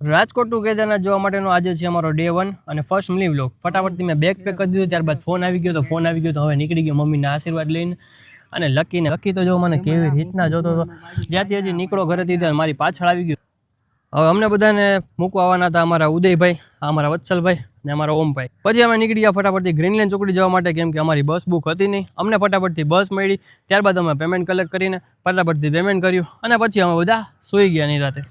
Rajkot two Kedarnath જોવા માટેનો આજે છે અમારો ડે 1 અને ફર્સ્ટ મિની વ્લોગ. ફટાફટથી મેં બેગ પેક કરી દીધું, ત્યારબાદ ફોન આવી ગયો તો હવે નીકળી ગયો મમ્મીના આશીર્વાદ લઈને. અને લકી તો જો મને કેવી રીતના જોતો હતો, જ્યાંથી હજી નીકળો ઘરેથી તો મારી પાછળ આવી ગયો. હવે અમને બધાને મૂકવા આવવાના હતા અમારા ઉદયભાઈ, અમારા વત્સલભાઈ ને અમારા ઓમભાઈ. પછી અમે નીકળી ગયા ફટાફટથી ગ્રીનલેન્ડ ચોકડી જવા માટે, કેમ કે અમારી બસ બુક હતી નહીં. અમને ફટાફટથી બસ મળી, ત્યારબાદ અમે પેમેન્ટ કલેક્ટ કરીને ફટાફટથી પેમેન્ટ કર્યું અને પછી અમે બધા સૂઈ ગયા ની રાતે.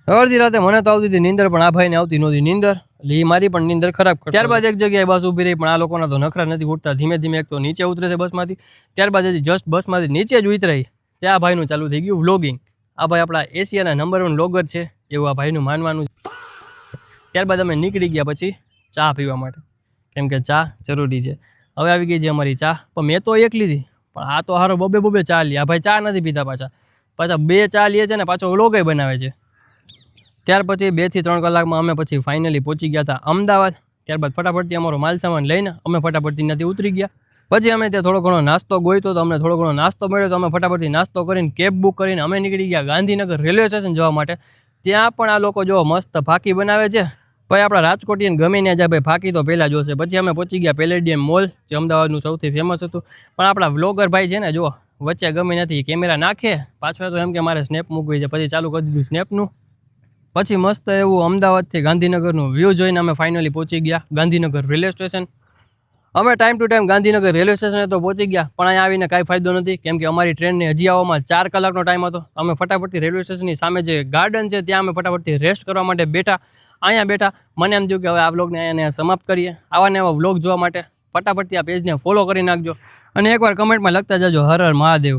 અડધી રાતે મને તો આવતી હતી નીંદર, પણ આ ભાઈને આવતી નહોતી નીંદર, એટલે એ મારી પણ નીંદર ખરાબ કરી. ત્યારબાદ એક જગ્યાએ બસ ઊભી રહી, પણ આ લોકોના તો નખરા નથી ઉઠતા. ધીમે ધીમે એક તો નીચે ઉતરે છે બસમાંથી, ત્યારબાદ હજી જસ્ટ બસમાંથી નીચે જ ઉતરાઈ ત્યાં ભાઈનું ચાલુ થઈ ગયું વ્લોગિંગ. આ ભાઈ આપણા એશિયાના નંબર 1 વ્લોગર છે એવું આ ભાઈનું માનવાનું. ત્યારબાદ અમે નીકળી ગયા પછી ચા પીવા માટે, કેમ કે ચા જરૂરી છે. હવે આવી ગઈ છે અમારી ચા, પણ મેં તો એક લીધી, પણ આ તો હારો બબે ચા લે. આ ભાઈ ચા નથી પીતા, પાછા 2 ચા લે છે ને પાછો વ્લોગે બનાવે છે. ત્યાર પછી 2 થી 3 કલાકમાં અમે પછી ફાઇનલી પહોંચી ગયા હતા અમદાવાદ. ત્યારબાદ ફટાફટથી અમારો માલ સામાન લઈને અમે ફટાફટથી ત્યાંથી ઉતરી ગયા. પછી અમે ત્યાં થોડો ઘણો નાસ્તો ગોઈતો તો અમને થોડો ઘણો નાસ્તો મળ્યો, તો અમે ફટાફટથી નાસ્તો કરીને કેબ બુક કરીને અમે નીકળી ગયા ગાંધીનગર રેલવે સ્ટેશન જવા માટે. ત્યાં પણ આ લોકો જો મસ્ત ફાકી બનાવે છે. ભાઈ આપણા રાજકોટીને ગમે ને જાય ભાઈ, ફાકી તો પહેલાં જોશે. પછી અમે પહોંચી ગયા પેલેડિયમ મોલ, જે અમદાવાદનું સૌથી ફેમસ હતું. પણ આપણા વ્લોગર ભાઈ છે ને, જો વચ્ચે ગમે નથી કેમેરા નાખે પાછો, તો એમ કે મારે સ્નેપ મૂકવી છે, પછી ચાલુ કરી દીધું સ્નેપનું. પછી મસ્ત એવું અમદાવાદથી ગાંધીનગરનું વ્યૂ જોઈને અમે ફાઇનલી પહોંચી ગયા ગાંધીનગર રેલવે સ્ટેશન. અમે time to time Gandhinagar railway સ્ટેશને તો પહોંચી ગયા, પણ અહીંયા આવીને કાંઈ ફાયદો નથી, કેમ કે અમારી ટ્રેનને હજી આવવામાં 4 કલાકનો ટાઈમ હતો. અમે ફટાફટથી રેલવે સ્ટેશનની સામે જે ગાર્ડન છે ત્યાં અમે ફટાફટથી રેસ્ટ કરવા માટે બેઠા. અહીંયા બેઠા મને એમ થયું કે હવે આ વ્લોગને અહીંયા સમાપ્ત કરીએ. આવા ને આવા વ્લોગ જોવા માટે ફટાફટથી આ પેજને ફોલો કરી નાખજો અને એકવાર કમેન્ટમાં લખતા જજો હર હર મહાદેવ.